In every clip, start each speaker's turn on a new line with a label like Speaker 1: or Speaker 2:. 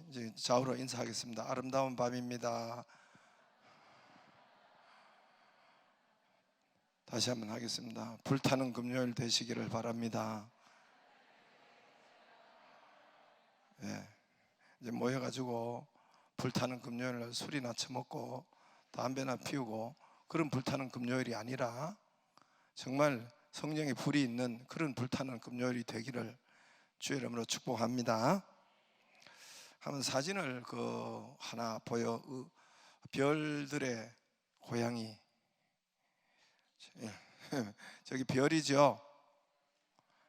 Speaker 1: 이제 좌우로 인사하겠습니다. 아름다운 밤입니다. 다시 한번 하겠습니다. 불타는 금요일 되시기를 바랍니다. 이제 모여가지고 불타는 금요일날 술이나 처먹고 담배나 피우고 그런 불타는 금요일이 아니라 정말 성령의 불이 있는 그런 불타는 금요일이 되기를 주의 이름으로 축복합니다. 한번 사진을 하나 보여. 별들의 고향이 저기 별이죠.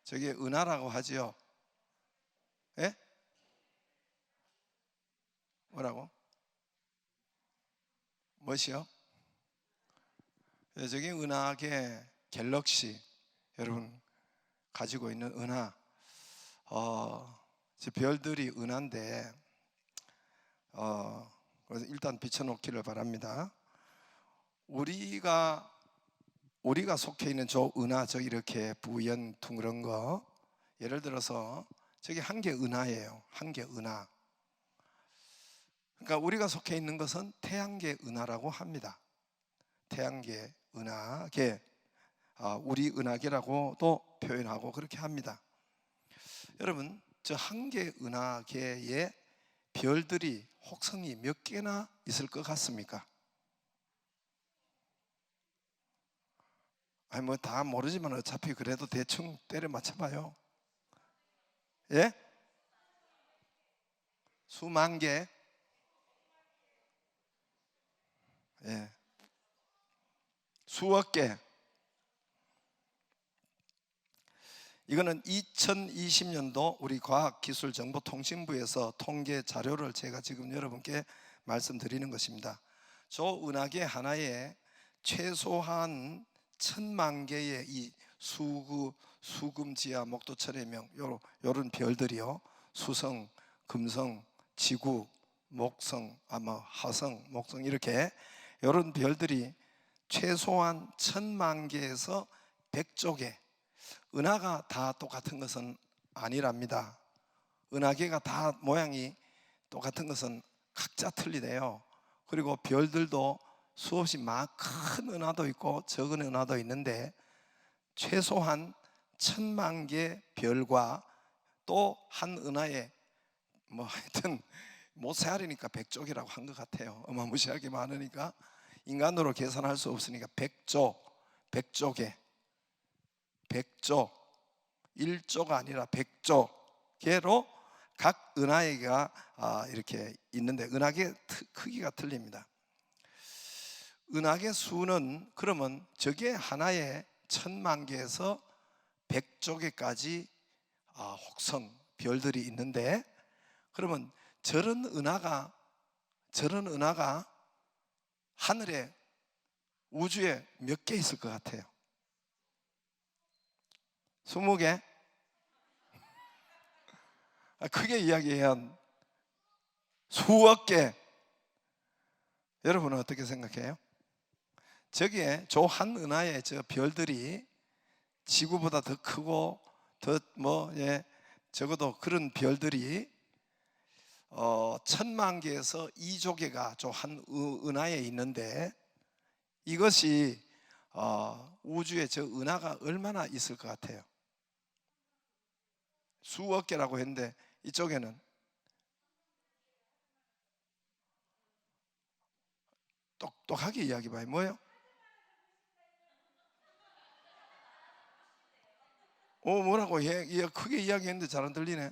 Speaker 1: 저기 은하라고 하지요. 예? 뭐라고? 무엇이요? 저기 은하계 갤럭시 여러분 가지고 있는 은하. 저 별들이 은하인데 그래서 일단 비춰놓기를 바랍니다. 우리가 속해 있는 저 은하, 저 이렇게 부연 둥그런 거, 예를 들어서 저기 한 개 은하예요. 한 개 은하. 그러니까 우리가 속해 있는 것은 태양계 은하라고 합니다. 태양계 은하계, 우리 은하계라고도 표현하고 그렇게 합니다. 여러분, 저 한 개 은하계에 별들이 혹성이 몇 개나 있을 것 같습니까? 아니 뭐 다 모르지만 어차피 그래도 대충 때려 맞춰봐요. 예? 수만 개? 예. 수억 개. 이거는 2020년도 우리 과학기술정보통신부에서 통계 자료를 제가 지금 여러분께 말씀드리는 것입니다. 저 은하계 하나에 최소한 1000만 개의 이 수금지하 목도천해명 요런 별들이요, 수성, 금성, 지구, 목성, 화성, 목성, 이렇게 요런 별들이 최소한 1000만 개에서 100조 개. 은하가 다 똑같은 것은 아니랍니다. 은하계가 다 모양이 똑같은 것은 각자 틀리대요. 그리고 별들도 수없이 큰 은하도 있고 적은 은하도 있는데 최소한 1000만 개 별과 또 한 은하에 하여튼 못 세하리니까 100쪽이라고 한 것 같아요. 어마무시하게 많으니까 인간으로 계산할 수 없으니까 100조 개, 100조, 1조가 아니라 100조 개로 각 은하계가 이렇게 있는데 은하계 크기가 틀립니다. 은하계 수는 그러면 저게 하나에 1000만 개에서 100조 개까지 혹성 별들이 있는데, 그러면 저런 은하가 하늘에 우주에 몇 개 있을 것 같아요? 20개? 크게 이야기하면 수억 개. 여러분은 어떻게 생각해요? 저기에 저 한 은하에 저 별들이 지구보다 더 크고 적어도 그런 별들이 1000만 개에서 2조 개가 저 한 은하에 있는데, 이것이 우주에 저 은하가 얼마나 있을 것 같아요? 수억 개라고 했는데 이쪽에는 똑똑하게 이야기해봐요. 뭐예요? 뭐라고 해? 크게 이야기했는데 잘 안 들리네.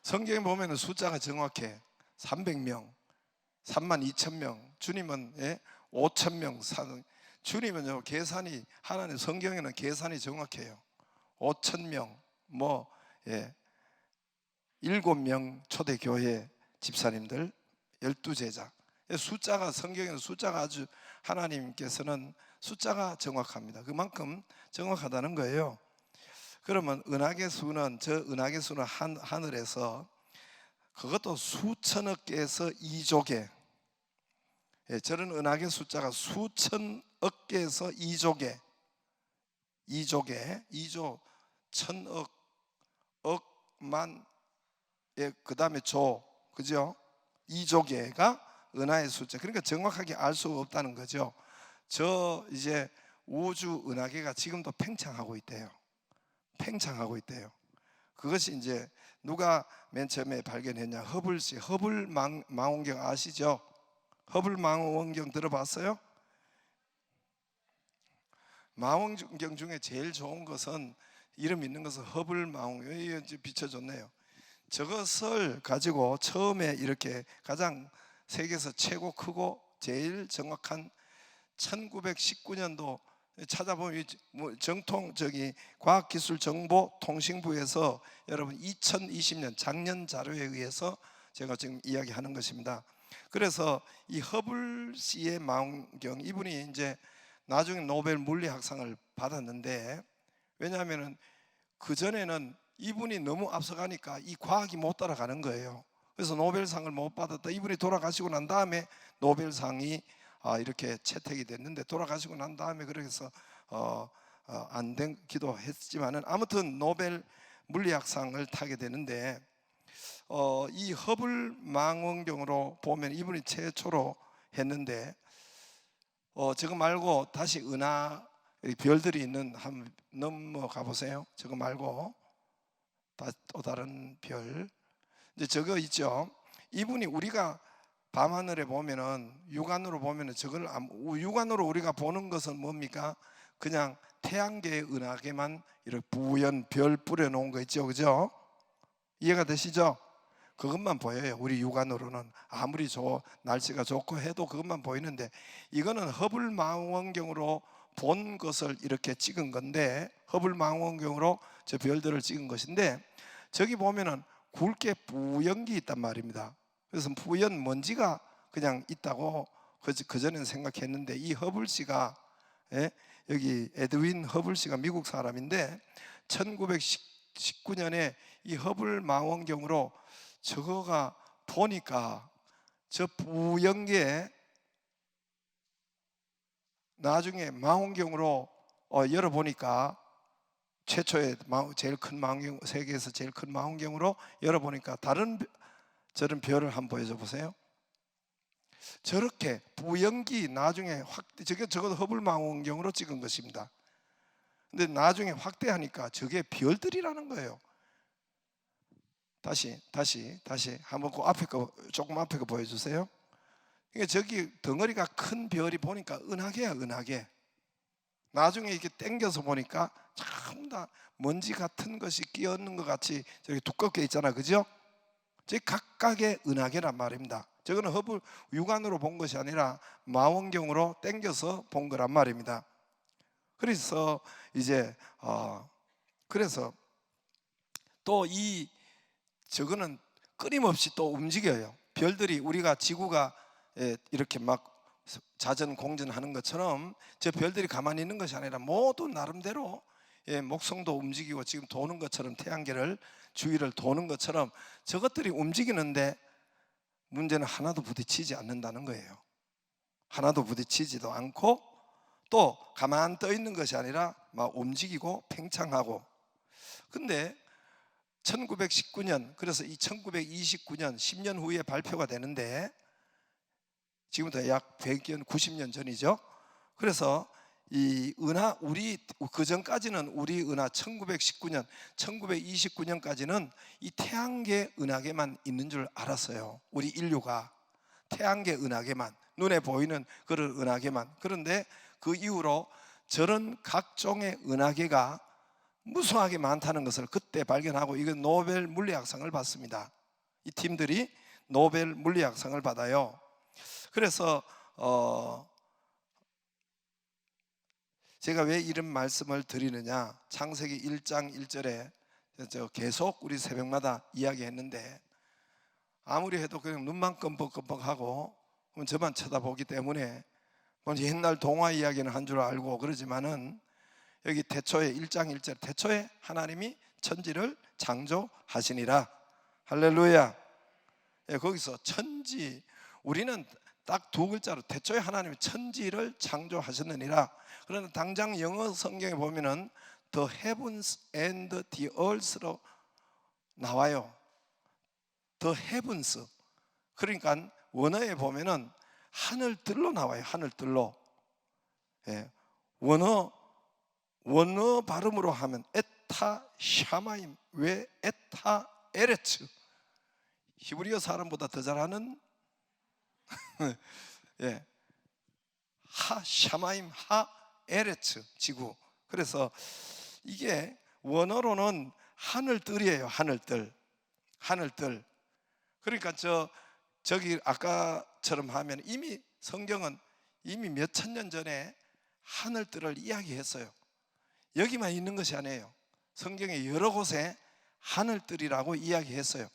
Speaker 1: 성경에 보면 숫자가 정확해. 300명, 32,000명. 주님은 5,000명. 주님은요, 계산이, 하나님 성경에는 계산이 정확해요. 5,000명, 7명 초대교회 집사님들, 12제자. 숫자가, 성경에는 숫자가 아주, 하나님께서는 숫자가 정확합니다. 그만큼 정확하다는 거예요. 그러면 은하계 수는, 저 은하계 수는 하늘에서 그것도 수천억 개에서 2조 개. 저런 은하계 숫자가 수천억 개에서 2조 개. 2조개, 2조 1000억, 억만, 그 다음에 조, 그죠? 2조개가 은하의 숫자. 그러니까 정확하게 알 수가 없다는 거죠. 저 이제 우주 은하계가 지금도 팽창하고 있대요. 팽창하고 있대요. 그것이 이제 누가 맨 처음에 발견했냐? 허블씨, 허블 망원경 아시죠? 허블 망원경 들어봤어요? 망원경 중에 제일 좋은 것은, 이름 있는 것은 허블 망원경. 이게 비춰줬네요. 저것을 가지고 처음에 이렇게 가장 세계에서 최고 크고 제일 정확한 1919년도 찾아보면 정통 과학기술정보통신부에서 여러분 2020년 작년 자료에 의해서 제가 지금 이야기하는 것입니다. 그래서 이 허블 씨의 망원경, 이분이 이제 나중에 노벨 물리학상을 받았는데, 왜냐하면은 그 전에는 이분이 너무 앞서가니까 이 과학이 못 따라가는 거예요. 그래서 노벨상을 못 받았다. 이분이 돌아가시고 난 다음에 노벨상이 이렇게 채택이 됐는데, 돌아가시고 난 다음에 그래서 안 되기도 했지만은 아무튼 노벨 물리학상을 타게 되는데, 이 허블 망원경으로 보면 이분이 최초로 했는데, 저거 말고 다시 은하 별들이 있는, 한번 넘어가 보세요. 저거 말고 또 다른 별, 이제 저거 있죠. 이분이 우리가 밤하늘에 보면은, 육안으로 보면은, 저걸 육안으로 우리가 보는 것은 뭡니까? 그냥 태양계의 은하계만 이렇게 부연 별 뿌려 놓은 거 있죠, 그죠? 이해가 되시죠? 그것만 보여요. 우리 육안으로는 아무리 날씨가 좋고 해도 그것만 보이는데, 이거는 허블 망원경으로 본 것을 이렇게 찍은 건데, 허블 망원경으로 저 별들을 찍은 것인데, 저기 보면은 굵게 뿌연기 있단 말입니다. 그래서 뿌연 먼지가 그냥 있다고 그전에는 생각했는데, 이 허블 씨가, 여기 에드윈 허블 씨가 미국 사람인데 1919년에 이 허블 망원경으로 저거가 보니까, 저 뿌연기에 나중에 망원경으로 열어보니까, 최초의 제일 큰 망원경, 세계에서 제일 큰 망원경으로 열어보니까 다른 저런 별을 한번 보여줘 보세요. 저렇게 뿌연기 나중에 적어도 허블 망원경으로 찍은 것입니다. 근데 나중에 확대하니까 저게 별들이라는 거예요. 다시 한번 그 앞에 거, 조금 앞에 거 보여주세요. 그러니까 저기 덩어리가 큰 별이 보니까 은하계야, 은하계. 나중에 이렇게 당겨서 보니까 참 다 먼지 같은 것이 끼었는 것 같이 저기 두껍게 있잖아, 그죠? 저 각각의 은하계란 말입니다. 저거는 허블 육안으로 본 것이 아니라 망원경으로 당겨서 본 거란 말입니다. 그래서 이제 그래서 또 저거는 끊임없이 또 움직여요. 별들이, 우리가 지구가 이렇게 막 자전 공전하는 것처럼 저 별들이 가만히 있는 것이 아니라 모두 나름대로 목성도 움직이고 지금 도는 것처럼, 태양계를 주위를 도는 것처럼 저것들이 움직이는데, 문제는 하나도 부딪히지 않는다는 거예요. 하나도 부딪히지도 않고 또 가만 떠 있는 것이 아니라 막 움직이고 팽창하고. 근데 1919년, 그래서 이 1929년 10년 후에 발표가 되는데, 지금부터 약 100년, 90년 전이죠. 그래서 이 은하, 우리 그 전까지는 우리 은하 1919년, 1929년까지는 이 태양계 은하계만 있는 줄 알았어요. 우리 인류가 태양계 은하계만, 눈에 보이는 그런 은하계만. 그런데 그 이후로 저런 각종의 은하계가 무수하게 많다는 것을 그때 발견하고, 이건 노벨 물리학상을 받습니다. 이 팀들이 노벨 물리학상을 받아요. 그래서 제가 왜 이런 말씀을 드리느냐, 창세기 1장 1절에 계속 우리 새벽마다 이야기했는데, 아무리 해도 그냥 눈만 끔뻑끔뻑하고 저만 쳐다보기 때문에 옛날 동화 이야기는 한 줄 알고 그러지만은, 여기 태초에 1장 1절, 태초에 하나님이 천지를 창조하시니라. 할렐루야. 거기서 천지, 우리는 딱 두 글자로 태초에 하나님이 천지를 창조하셨느니라. 그러나 당장 영어 성경에 보면은 The heavens and the earth로 나와요. The heavens. 그러니까 원어에 보면은 하늘들로 나와요. 하늘들로. 예. 원어 발음으로 하면 에타 샤마임, 왜 에타 에레츠. 히브리어 사람보다 더 잘하는 예. 하 샤마임 하 에레츠 지구. 그래서 이게 원어로는 하늘들이에요. 하늘들. 그러니까 저기 아까처럼 하면 이미 성경은 이미 몇 천 년 전에 하늘들을 이야기했어요. 여기만 있는 것이 아니에요. 성경에 여러 곳에 하늘들이라고 이야기했어요.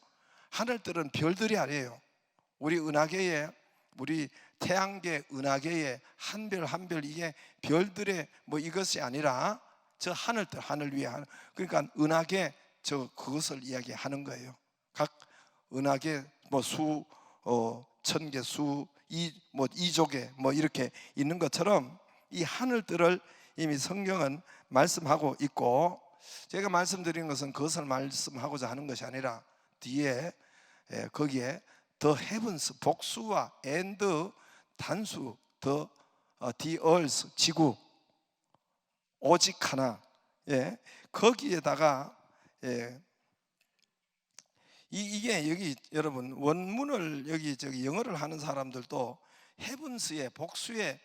Speaker 1: 하늘들은 별들이 아니에요. 우리 은하계에, 우리 태양계 은하계에 한 별 한 별, 이게 별들의 뭐 이것이 아니라 저 하늘들, 하늘 위에 그러니까 은하계 그것을 이야기하는 거예요. 각 은하계 뭐 천개 이조개 뭐 이렇게 있는 것처럼 이 하늘들을 이미 성경은 말씀하고 있고, 제가 말씀드리는 것은 그것을 말씀하고자 하는 것이 아니라 뒤에 거기에 the heavens 복수와 and 단수 the earth 지구 오직 하나, 거기에다가 이게 여기 여러분 원문을 여기 영어를 하는 사람들도 헤븐스의 복수에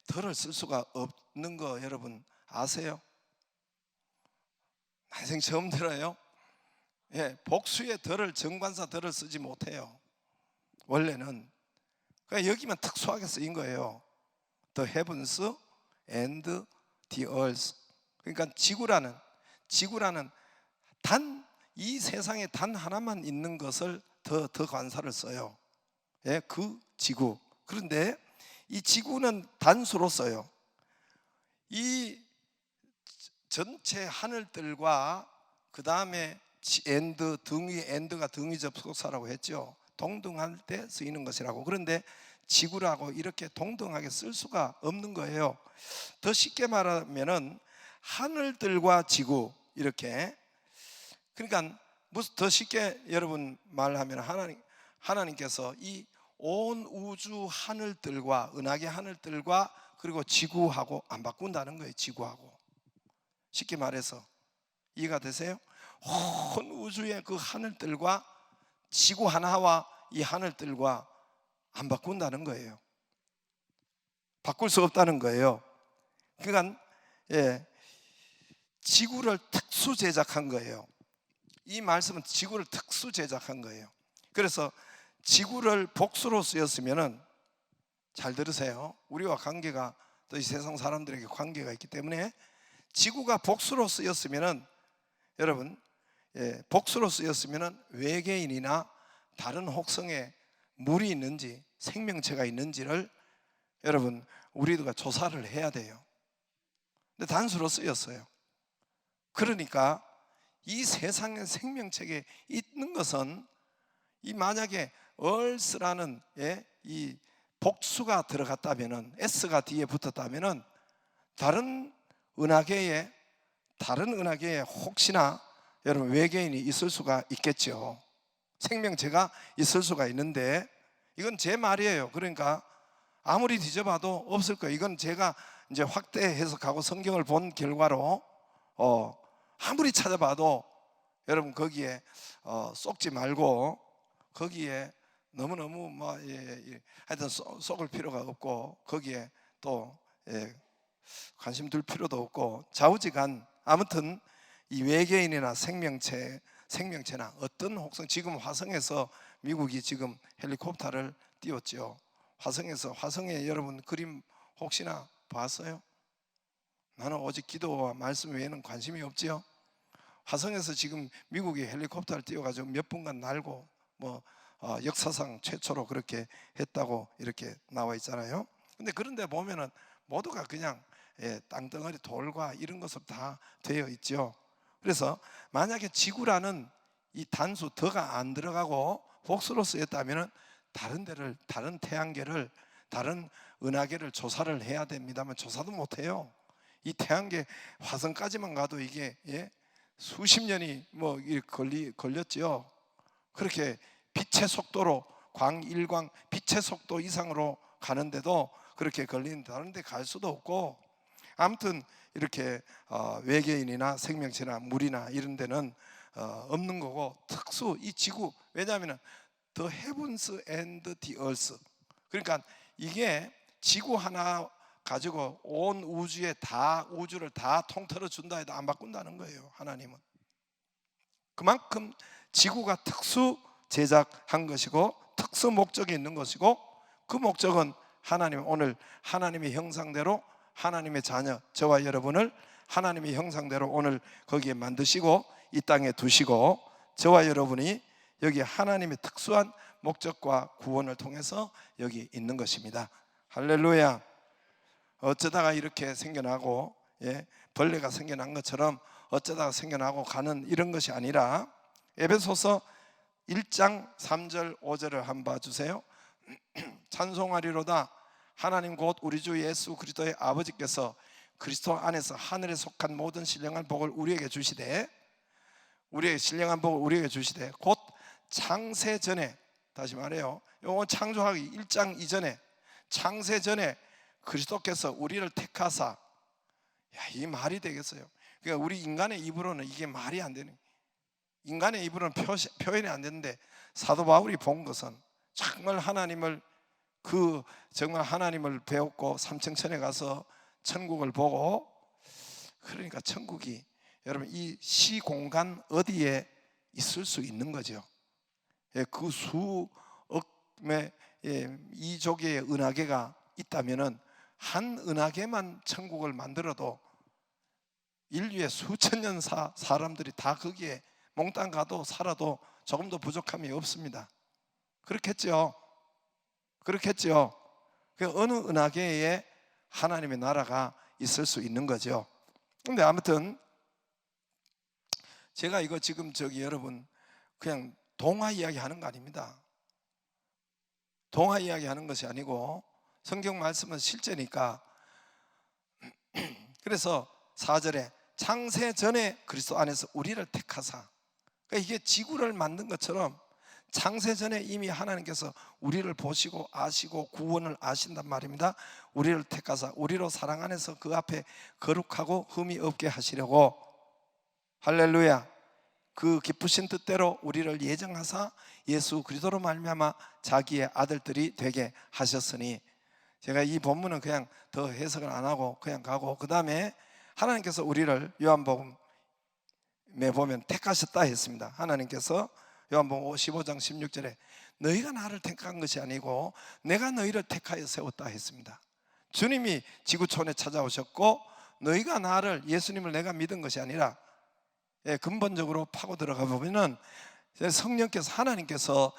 Speaker 1: 더를 쓸 수가 없는 거 여러분 아세요? 난생 처음 들어요. 복수의 더를 정관사 더를 쓰지 못해요. 원래는 그러니까 여기만 특수하게 쓰인 거예요. The heavens and the earth. 그러니까 지구라는 이 세상에 단 하나만 있는 것을 더 관사를 써요. 그 지구. 그런데 이 지구는 단수로 써요. 이 전체 하늘들과 그 다음에 엔드, 등위, 엔드가 등위 접속사라고 했죠. 동등할 때 쓰이는 것이라고. 그런데 지구라고 이렇게 동등하게 쓸 수가 없는 거예요. 더 쉽게 말하면은 하늘들과 지구 이렇게. 그러니까 무슨 더 쉽게 여러분 말하면 하나님께서 이 온 우주 하늘들과 은하계 하늘들과 그리고 지구하고 안 바꾼다는 거예요. 지구하고. 쉽게 말해서 이해가 되세요? 온 우주의 그 하늘들과 지구 하나와 이 하늘들과 안 바꾼다는 거예요. 바꿀 수 없다는 거예요. 그러니까 지구를 특수 제작한 거예요. 이 말씀은 지구를 특수 제작한 거예요. 그래서 지구를 복수로 쓰였으면은, 잘 들으세요. 우리와 관계가 또 이 세상 사람들에게 관계가 있기 때문에 지구가 복수로 쓰였으면은 여러분, 복수로 쓰였으면은 외계인이나 다른 혹성에 물이 있는지 생명체가 있는지를 여러분 우리가 조사를 해야 돼요. 근데 단수로 쓰였어요. 그러니까 이 세상의 생명체에 있는 것은 이 만약에 earth라는 이 복수가 들어갔다면은, s가 뒤에 붙었다면은 다른 은하계에 혹시나 여러분 외계인이 있을 수가 있겠죠. 생명체가 있을 수가 있는데, 이건 제 말이에요. 그러니까 아무리 뒤져봐도 없을 거예요. 이건 제가 이제 확대 해석하고 성경을 본 결과로 아무리 찾아봐도 여러분 거기에 속지 말고, 거기에 너무너무 하여튼 속을 필요가 없고, 거기에 또 관심 둘 필요도 없고, 좌우지간 아무튼 이 외계인이나 생명체나 어떤 혹성, 지금 화성에서 미국이 지금 헬리콥터를 띄웠죠. 화성에 여러분 그림 혹시나 봤어요? 나는 오직 기도와 말씀 외에는 관심이 없지요. 화성에서 지금 미국이 헬리콥터를 띄워가지고 몇 분간 날고 역사상 최초로 그렇게 했다고 이렇게 나와 있잖아요. 근데 그런데 보면은 모두가 그냥 땅덩어리 돌과 이런 것으로 다 되어 있죠. 그래서 만약에 지구라는 이 단수 더가 안 들어가고 복수로 쓰였다면은 다른 태양계를 다른 은하계를 조사를 해야 됩니다만 조사도 못해요. 이 태양계 화성까지만 가도 이게 수십 년이 뭐 걸렸죠. 그렇게 빛의 속도로 광일광 빛의 속도 이상으로 가는데도 그렇게 걸리는 다른 데 갈 수도 없고, 아무튼 이렇게 외계인이나 생명체나 물이나 이런 데는 없는 거고, 특수 이 지구, 왜냐하면 the heavens and the earth, 그러니까 이게 지구 하나 가지고 온 우주를 다 통틀어 준다 해도 안 바꾼다는 거예요. 하나님은 그만큼 지구가 특수 제작한 것이고 특수 목적이 있는 것이고, 그 목적은 하나님, 오늘 하나님의 형상대로 하나님의 자녀 저와 여러분을 하나님의 형상대로 오늘 거기에 만드시고 이 땅에 두시고, 저와 여러분이 여기 하나님의 특수한 목적과 구원을 통해서 여기 있는 것입니다. 할렐루야. 어쩌다가 이렇게 생겨나고 벌레가 생겨난 것처럼 어쩌다가 생겨나고 가는 이런 것이 아니라, 에베소서 1장 3절 5절을 한번 봐주세요. 찬송하리로다 하나님 곧 우리 주 예수 그리스도의 아버지께서 그리스도 안에서 하늘에 속한 모든 신령한 복을 우리에게 주시되, 우리의 신령한 복을 우리에게 주시되 곧 창세 전에, 다시 말해요, 요건 창조하기 1장 이전에, 창세 전에 그리스도께서 우리를 택하사, 이 말이 되겠어요? 그러니까 우리 인간의 입으로는 이게 말이 안 되는, 인간의 입으로는 표현이 안 되는데, 사도 바울이 본 것은 정말 정말 하나님을 배웠고 삼층천에 가서 천국을 보고, 그러니까 천국이 여러분 이 시공간 어디에 있을 수 있는 거죠. 그 수억의 이조개의 은하계가 있다면은 한 은하계만 천국을 만들어도 인류의 수천 년 사람들이 다 거기에 몽땅 가도 살아도 조금도 부족함이 없습니다. 그렇겠죠? 그렇겠죠? 어느 은하계에 하나님의 나라가 있을 수 있는 거죠. 근데 아무튼 제가 이거 지금 여러분 그냥 동화 이야기 하는 거 아닙니다. 동화 이야기 하는 것이 아니고 성경 말씀은 실제니까. 그래서 4절에 창세 전에 그리스도 안에서 우리를 택하사, 그러니까 이게 지구를 만든 것처럼 창세 전에 이미 하나님께서 우리를 보시고 아시고 구원을 아신단 말입니다. 우리를 택하사 우리로 사랑 안에서 그 앞에 거룩하고 흠이 없게 하시려고, 할렐루야, 그 기쁘신 뜻대로 우리를 예정하사 예수 그리스도로 말미암아 자기의 아들들이 되게 하셨으니, 제가 이 본문은 그냥 더 해석을 안 하고 그냥 가고, 그 다음에 하나님께서 우리를 요한복음에 보면 택하셨다 했습니다. 하나님께서 요한복음 15장 16절에 너희가 나를 택한 것이 아니고 내가 너희를 택하여 세웠다 했습니다. 주님이 지구촌에 찾아오셨고 너희가 나를, 예수님을 내가 믿은 것이 아니라, 근본적으로 파고 들어가 보면은 성령께서, 하나님께서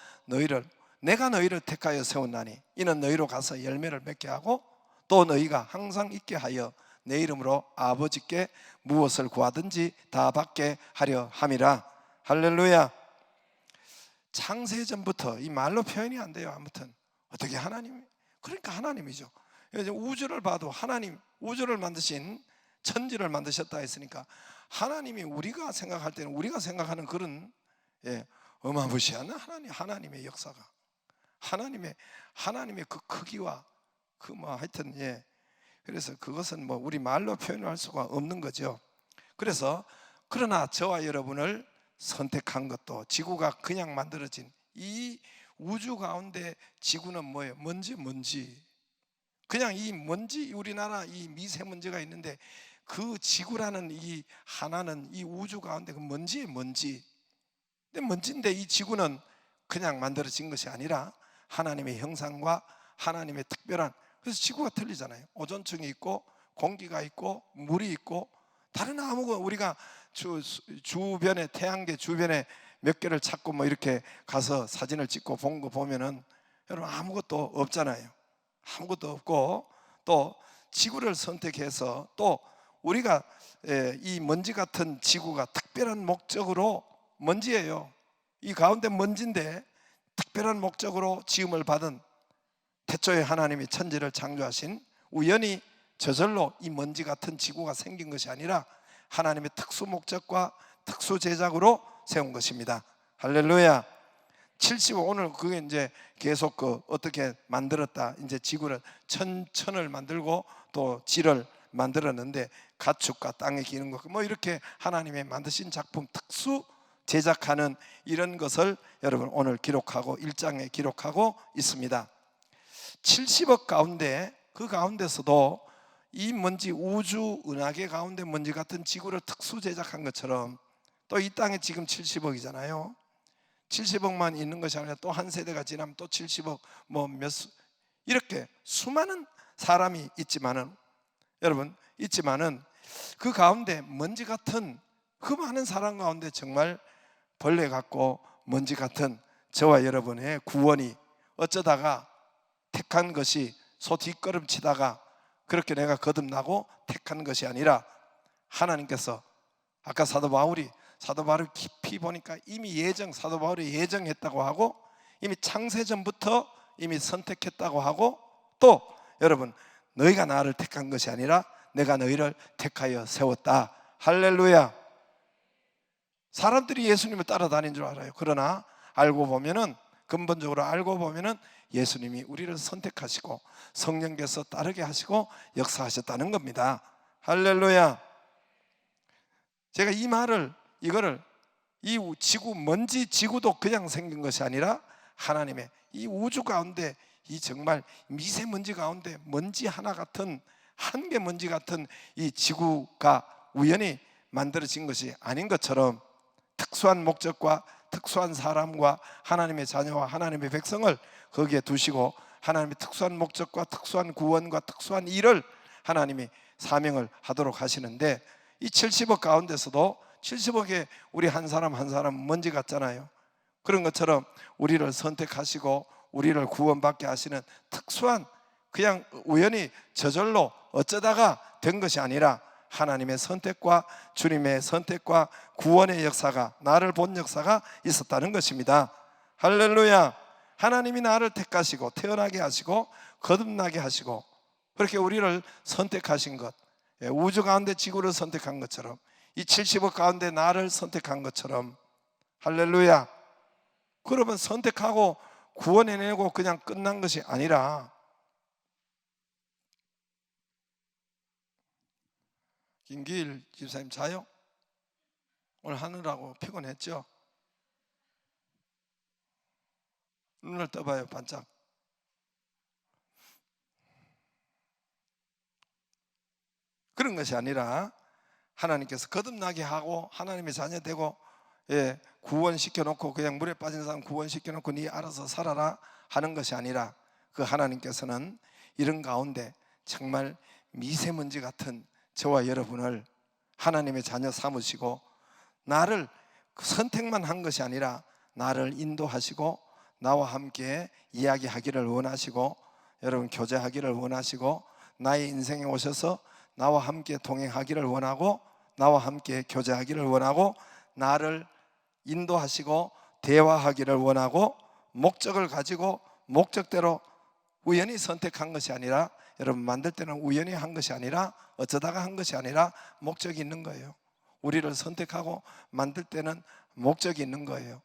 Speaker 1: 내가 너희를 택하여 세웠나니 이는 너희로 가서 열매를 맺게 하고 또 너희가 항상 있게 하여 내 이름으로 아버지께 무엇을 구하든지 다 받게 하려 함이라. 할렐루야. 창세전부터, 이 말로 표현이 안 돼요. 아무튼 어떻게 하나님, 그러니까 하나님이죠. 우주를 봐도 하나님, 우주를 만드신, 천지를 만드셨다 했으니까 하나님이 우리가 생각할 때는 우리가 생각하는 그런 어마무시한 하나님의 역사가, 하나님의 그 크기와 하여튼 그래서 그것은 우리 말로 표현할 수가 없는 거죠. 그러나 저와 여러분을 선택한 것도, 지구가 그냥 만들어진 이 우주 가운데 지구는 뭐예요? 먼지. 그냥 이 먼지, 우리나라 이 미세먼지가 있는데 그 지구라는 이 하나는 이 우주 가운데 그 먼지의 먼지. 근데 먼지인데 이 지구는 그냥 만들어진 것이 아니라 하나님의 형상과 하나님의 특별한, 그래서 지구가 틀리잖아요. 오존층이 있고 공기가 있고 물이 있고, 다른 아무거 우리가 주변에, 태양계 주변에 몇 개를 찾고 이렇게 가서 사진을 찍고 본 거 보면은 여러분 아무것도 없잖아요. 아무것도 없고, 또 지구를 선택해서 또 우리가 이 먼지 같은 지구가 특별한 목적으로, 먼지예요. 이 가운데 먼지인데 특별한 목적으로 지음을 받은 태초에 하나님이 천지를 창조하신 우연히 저절로 이 먼지 같은 지구가 생긴 것이 아니라 하나님의 특수 목적과 특수 제작으로 세운 것입니다. 할렐루야. 75 오늘 그게 이제 계속 어떻게 만들었다. 이제 지구를 천을 만들고 또 지를 만들었는데 가축과 땅에 기는 것 뭐 이렇게 하나님의 만드신 작품 특수 제작하는 이런 것을 여러분 오늘 기록하고 1장에 기록하고 있습니다. 70억 가운데 그 가운데서도 이 먼지 우주 은하계 가운데 먼지 같은 지구를 특수 제작한 것처럼 또 이 땅에 지금 70억이잖아요. 70억만 있는 것이 아니라 또 한 세대가 지나면 또 70억 이렇게 수많은 사람이 있지만은 여러분 있지만은 그 가운데 먼지 같은 그 많은 사람 가운데 정말 벌레 같고 먼지 같은 저와 여러분의 구원이 어쩌다가 택한 것이 소 뒷걸음치다가 그렇게 내가 거듭나고 택한 것이 아니라 하나님께서 아까 사도 바울이 깊이 보니까 이미 사도 바울이 예정했다고 하고 이미 창세전부터 이미 선택했다고 하고 또 여러분 너희가 나를 택한 것이 아니라 내가 너희를 택하여 세웠다. 할렐루야. 사람들이 예수님을 따라다닌 줄 알아요. 그러나 근본적으로 알고 보면은 예수님이 우리를 선택하시고 성령께서 따르게 하시고 역사하셨다는 겁니다. 할렐루야. 제가 이 지구 먼지 지구도 그냥 생긴 것이 아니라 하나님의 이 우주 가운데 이 정말 미세먼지 가운데 먼지 하나 같은 한 개 먼지 같은 이 지구가 우연히 만들어진 것이 아닌 것처럼 특수한 목적과 특수한 사람과 하나님의 자녀와 하나님의 백성을 거기에 두시고 하나님의 특수한 목적과 특수한 구원과 특수한 일을 하나님이 사명을 하도록 하시는데 이 70억 가운데서도 70억에 우리 한 사람 한 사람 먼지 같잖아요. 그런 것처럼 우리를 선택하시고 우리를 구원받게 하시는 특수한 그냥 우연히 저절로 어쩌다가 된 것이 아니라 하나님의 선택과 주님의 선택과 구원의 역사가 나를 본 역사가 있었다는 것입니다. 할렐루야. 하나님이 나를 택하시고 태어나게 하시고 거듭나게 하시고 그렇게 우리를 선택하신 것, 우주 가운데 지구를 선택한 것처럼 이 70억 가운데 나를 선택한 것처럼 할렐루야. 그러면 선택하고 구원해내고 그냥 끝난 것이 아니라 김기일 집사님 자요? 오늘 하느라고 피곤했죠? 눈을 떠봐요. 반짝. 그런 것이 아니라 하나님께서 거듭나게 하고 하나님의 자녀 되고 구원시켜 놓고 그냥 물에 빠진 사람 구원시켜 놓고 네 알아서 살아라 하는 것이 아니라 그 하나님께서는 이런 가운데 정말 미세먼지 같은 저와 여러분을 하나님의 자녀 삼으시고 나를 선택만 한 것이 아니라 나를 인도하시고 나와 함께 이야기하기를 원하시고 여러분 교제하기를 원하시고 나의 인생에 오셔서 나와 함께 동행하기를 원하고 나와 함께 교제하기를 원하고 나를 인도하시고 대화하기를 원하고 목적을 가지고 목적대로 우연히 선택한 것이 아니라 여러분 만들 때는 우연히 한 것이 아니라 어쩌다가 한 것이 아니라 목적이 있는 거예요. 우리를 선택하고 만들 때는 목적이 있는 거예요.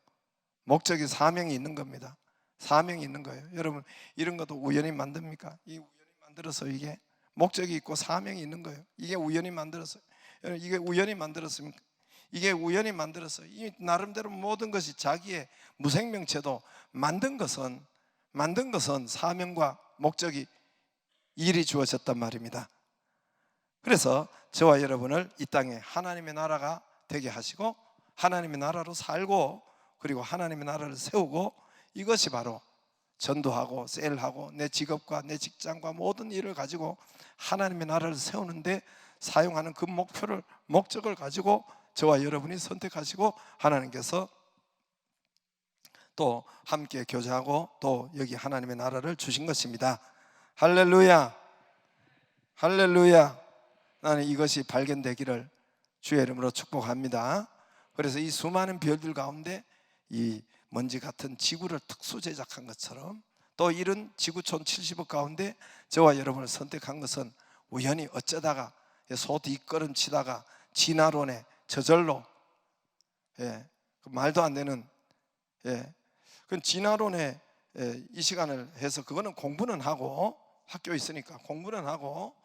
Speaker 1: 목적이 사명이 있는 겁니다. 사명이 있는 거예요. 여러분 이런 것도 우연히 만듭니까? 이 우연히 만들어서 이게 목적이 있고 사명이 있는 거예요. 이게 우연히 만들었어요. 이게 우연히 만들었습니까? 이게 우연히 만들었어요. 이 나름대로 모든 것이 자기의 무생명체도 만든 것은 사명과 목적이 일이 주어졌단 말입니다. 그래서 저와 여러분을 이 땅에 하나님의 나라가 되게 하시고 하나님의 나라로 살고 그리고 하나님의 나라를 세우고 이것이 바로 전도하고 셀하고 내 직업과 내 직장과 모든 일을 가지고 하나님의 나라를 세우는데 사용하는 그 목적을 가지고 저와 여러분이 선택하시고 하나님께서 또 함께 교제하고 또 여기 하나님의 나라를 주신 것입니다. 할렐루야. 할렐루야. 나는 이것이 발견되기를 주의 이름으로 축복합니다. 그래서 이 수많은 별들 가운데 이 먼지 같은 지구를 특수 제작한 것처럼 또 이런 지구촌 70억 가운데 저와 여러분을 선택한 것은 우연히 어쩌다가 소 뒷걸음 치다가 진화론에 저절로, 그 말도 안 되는, 그 진화론에 이 시간을 해서 그거는 공부는 하고, 학교에 있으니까 공부는 하고,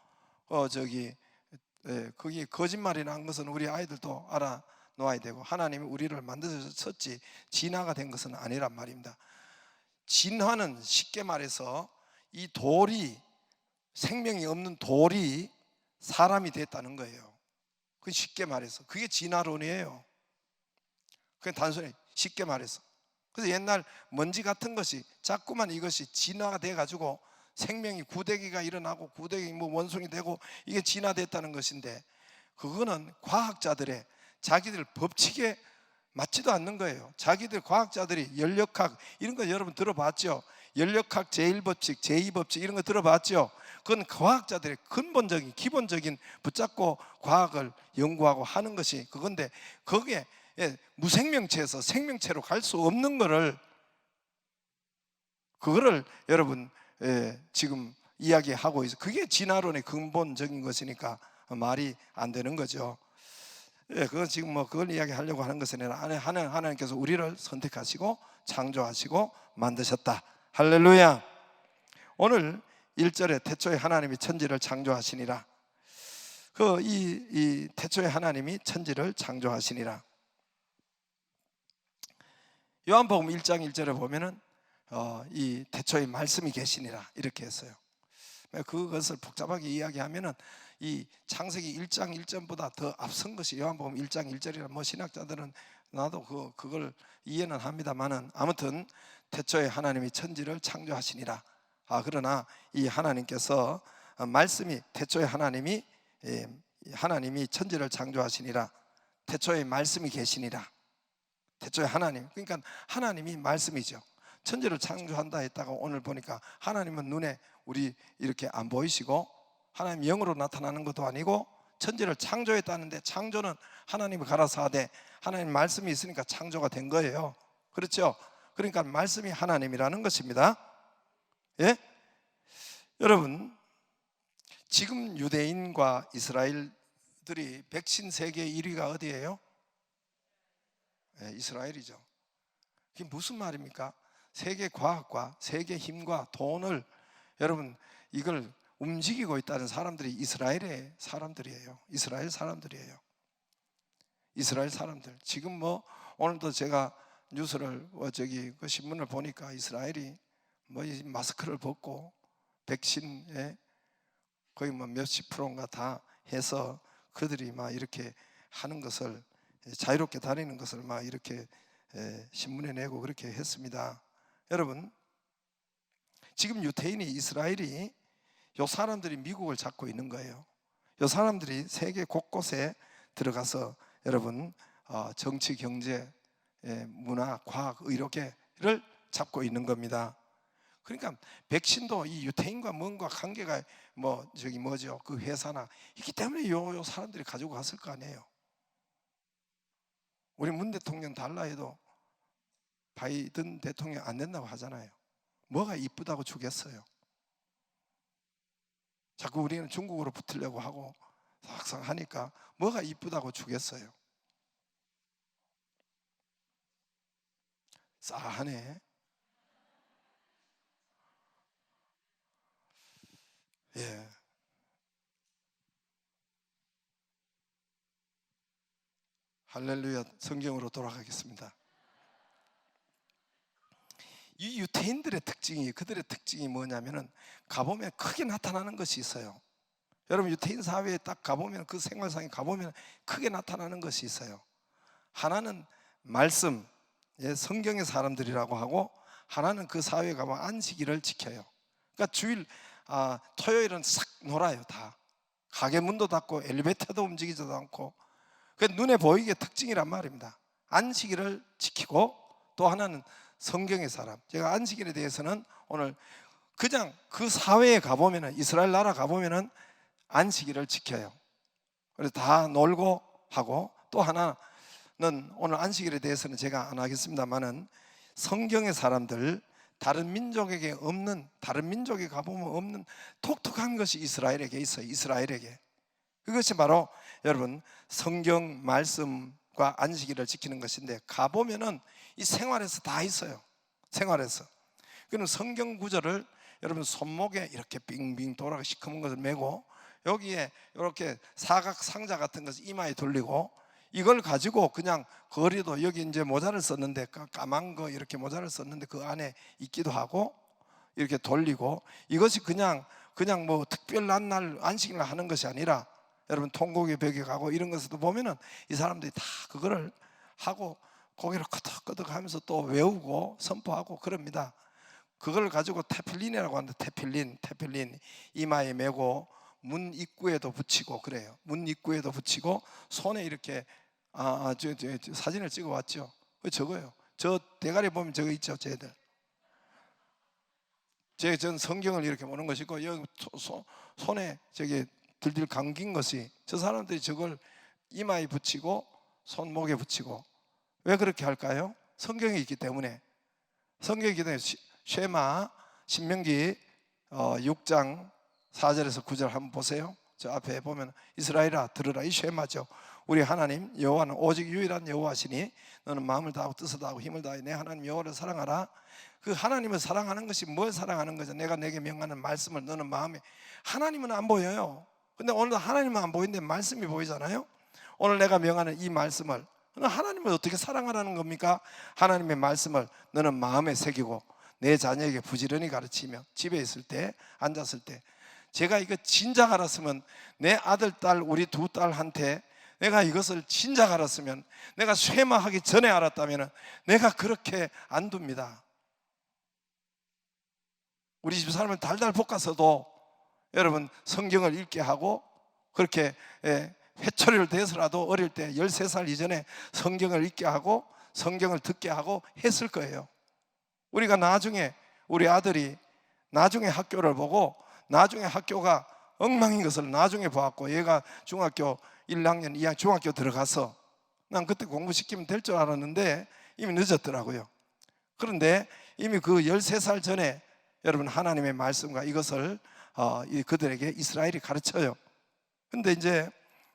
Speaker 1: 그게 거짓말이라는 것은 우리 아이들도 알아놓아야 되고, 하나님이 우리를 만드셨지 진화가 된 것은 아니란 말입니다. 진화는 쉽게 말해서 이 돌이, 생명이 없는 돌이 사람이 됐다는 거예요. 그 쉽게 말해서 그게 진화론이에요. 그냥 단순히 쉽게 말해서. 그래서 옛날 먼지 같은 것이 자꾸만 이것이 진화가 돼 가지고 생명이 구데기가 일어나고 구데기 원숭이 되고 이게 진화됐다는 것인데, 그거는 과학자들의 자기들 법칙에 맞지도 않는 거예요. 자기들 과학자들이 연력학 이런 거 여러분 들어봤죠? 연력학 제1법칙, 제2법칙 이런 거 들어봤죠? 그건 과학자들의 근본적인 기본적인 붙잡고 과학을 연구하고 하는 것이 그건데, 거기에 무생명체에서 생명체로 갈 수 없는 그거를 여러분 지금 이야기하고 있어요. 그게 진화론의 근본적인 것이니까 말이 안 되는 거죠. 그건 지금 그걸 이야기하려고 하는 것은 아니라 하나님께서 우리를 선택하시고 창조하시고 만드셨다. 할렐루야. 오늘 1절에 태초에 하나님이 천지를 창조하시니라. 이 태초에 하나님이 천지를 창조하시니라. 요한복음 1장 1절에 보면은 이 태초에 말씀이 계시니라 이렇게 했어요. 그것을 복잡하게 이야기하면은 이 창세기 1장 1절보다 더 앞선 것이 요한복음 1장 1절이라 신학자들은 나도 그걸 이해는 합니다만은, 아무튼 태초에 하나님이 천지를 창조하시니라. 그러나 이 하나님께서 말씀이 태초에 하나님이 천지를 창조하시니라. 태초에 말씀이 계시니라. 태초에 하나님, 그러니까 하나님이 말씀이죠. 천지를 창조한다 했다가 오늘 보니까 하나님은 눈에 우리 이렇게 안 보이시고 하나님 영으로 나타나는 것도 아니고 천지를 창조했다는데, 창조는 하나님이 가라사 하되 하나님 말씀이 있으니까 창조가 된 거예요. 그렇죠? 그러니까 말씀이 하나님이라는 것입니다. 여러분, 지금 유대인과 이스라엘들이 백신 세계 1위가 어디예요? 이스라엘이죠. 그게 무슨 말입니까? 세계 과학과 세계 힘과 돈을, 여러분, 이걸 움직이고 있다는 사람들이 이스라엘의 사람들이에요. 이스라엘 사람들이에요. 이스라엘 사람들. 지금 오늘도 제가 뉴스를 그 신문을 보니까 이스라엘이 이 마스크를 벗고 백신에 거의 몇십 프로인가 다 해서 그들이 막 이렇게 하는 것을, 자유롭게 다니는 것을 막 이렇게 신문에 내고 그렇게 했습니다. 여러분, 지금 유태인이, 이스라엘이, 요 사람들이 미국을 잡고 있는 거예요. 요 사람들이 세계 곳곳에 들어가서 여러분 정치, 경제, 문화, 과학, 의료계를 잡고 있는 겁니다. 그러니까 백신도 이 유태인과 뭔가 관계가 그 회사나 있기 때문에 요 사람들이 가지고 갔을 거 아니에요. 우리 문 대통령 달라 해도 바이든 대통령 안 된다고 하잖아요. 뭐가 이쁘다고 주겠어요? 자꾸 우리는 중국으로 붙으려고 하고 항상 하니까 뭐가 이쁘다고 주겠어요? 싸하네. 할렐루야. 성경으로 돌아가겠습니다. 이 유태인들의 그들의 특징이 뭐냐면은 가보면 크게 나타나는 것이 있어요. 여러분, 유태인 사회에 딱 가보면, 그 생활상에 가보면 크게 나타나는 것이 있어요. 하나는 말씀, 성경의 사람들이라고 하고, 하나는 그 사회에 가면 안식일을 지켜요. 그러니까 토요일은 싹 놀아요. 다 가게 문도 닫고 엘리베이터도 움직이지도 않고. 그 눈에 보이게 특징이란 말입니다. 안식일을 지키고, 또 하나는 성경의 사람. 제가 안식일에 대해서는 오늘 그냥 그 사회에 가보면은, 이스라엘 나라 가보면은 안식일을 지켜요. 그래서 다 놀고 하고, 또 하나는 오늘 안식일에 대해서는 제가 안 하겠습니다만은 성경의 사람들, 다른 민족에게 없는, 다른 민족에 가보면 없는 독특한 것이 이스라엘에게 있어요. 이스라엘에게. 그것이 바로 여러분 성경 말씀과 안식일을 지키는 것인데, 가보면은 이 생활에서 다 있어요. 생활에서. 그럼 성경 구절을 여러분 손목에 이렇게 빙빙 돌아가 시커먼 것을 메고, 여기에 이렇게 사각 상자 같은 것을 이마에 돌리고, 이걸 가지고 그냥 거리도, 여기 이제 모자를 썼는데 까만 거 이렇게 모자를 썼는데 그 안에 있기도 하고, 이렇게 돌리고, 이것이 그냥 뭐 특별한 날 안식일 하는 것이 아니라, 여러분 통곡의 벽에 가고 이런 것에도 보면은 이 사람들이 다 그거를 하고 고개를 끄덕끄덕 하면서 또 외우고 선포하고 그럽니다. 그걸 가지고 테필린이라고 하는데, 테필린 이마에 메고 문 입구에도 붙이고 그래요. 문 입구에도 붙이고 손에 이렇게 저 사진을 찍어 왔죠. 저거요. 저 대가리 보면 저거 있죠, 쟤들. 전 성경을 이렇게 보는 것이고, 여기 손에 저기 들들 감긴 것이, 저 사람들이 저걸 이마에 붙이고 손목에 붙이고. 왜 그렇게 할까요? 성경이 있기 때문에. 성경이 있기 때문에. 쉐마 신명기 6장 4절에서 9절 한번 보세요. 저 앞에 보면 이스라엘아 들으라, 이 쉐마죠. 우리 하나님 여호와는 오직 유일한 여호와시니 너는 마음을 다하고 뜻을 다하고 힘을 다해 내 하나님 여호와를 사랑하라. 그 하나님을 사랑하는 것이 뭘 사랑하는 거죠? 내가 내게 명하는 말씀을 너는 마음에. 하나님은 안 보여요. 근데 오늘 하나님은 안 보이는데 말씀이 보이잖아요. 오늘 내가 명하는 이 말씀을, 하나님을 어떻게 사랑하라는 겁니까? 하나님의 말씀을 너는 마음에 새기고 내 자녀에게 부지런히 가르치며, 집에 있을 때 앉았을 때. 제가 이거 진작 알았으면, 내 아들 딸 우리 두 딸한테 내가 이것을 진작 알았으면, 내가 쇠마하기 전에 알았다면 내가 그렇게 안 둡니다. 우리 집 사람은 달달 볶아서도 여러분 성경을 읽게 하고, 그렇게 회초리를 대서라도 어릴 때 13살 이전에 성경을 읽게 하고 성경을 듣게 하고 했을 거예요. 우리가 나중에, 우리 아들이 나중에 학교를 보고, 나중에 학교가 엉망인 것을 나중에 보았고, 얘가 중학교 1학년, 2학년 중학교 들어가서, 난 그때 공부시키면 될 줄 알았는데 이미 늦었더라고요. 그런데 이미 그 13살 전에 여러분 하나님의 말씀과 이것을 그들에게 이스라엘이 가르쳐요. 근데 이제